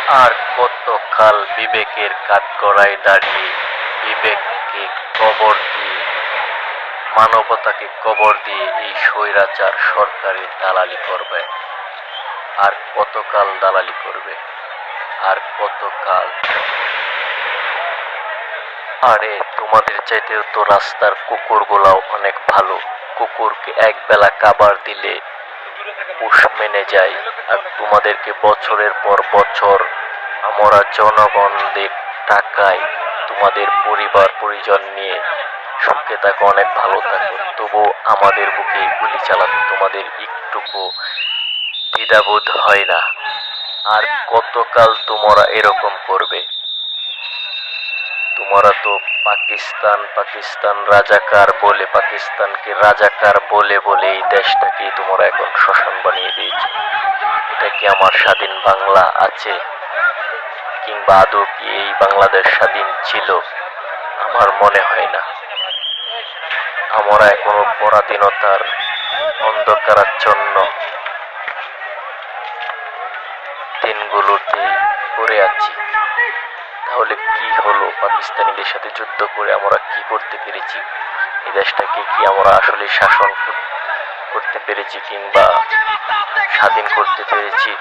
আর কতকাল বিবেকের কাঠগড়ায় দাঁড়িয়ে বিবেককে কবর দিয়ে, মানবতাকে কবর দিয়ে এই স্বৈরাচার সরকারের দালালি করবে? আর কতকাল দালালি করবে? আর কতকাল? আরে তোমাদের চাইতেও তো রাস্তার কুকুরগুলাও অনেক ভালো। কুকুরকে একবেলা খাবার দিলে পোষ মেনে যায়, আর তোমাদেরকে বছরের পর বছর আমরা জনগণদের টাকায় তোমাদের পরিবার পরিজন নিয়ে সুখে থাকো, অনেক ভালো থাকো, তবু আমাদের বুকে গুলি চালাতে তোমাদের একটুকু দ্বিধাবোধ হয় না? আর কতকাল তোমরা এরকম করবে? তোমরা তো পাকিস্তান পাকিস্তান রাজাকার বলে, পাকিস্তানকে রাজাকার বলে বলে এই দেশটাকে তোমরা এখন শ্মশান বানিয়ে দিয়েছো। এটা কি আমার স্বাধীন বাংলা আছে? কিংবা আদৌ কি এই বাংলাদেশ স্বাধীন ছিল? আমার মনে হয় না। আমরা এখনো পরাধীনতার অন্ধকারাচ্ছন্ন দিনগুলোতে পড়ে আছি। তাহলে কি হলো? পাকিস্তানিদের সাথে যুদ্ধ করে আমরা কি করতে পেরেছি? এই দেশটাকে কি আমরা আসলে শাসন করতে পেরেছি কিংবা স্বাধীন করতে পেরেছি?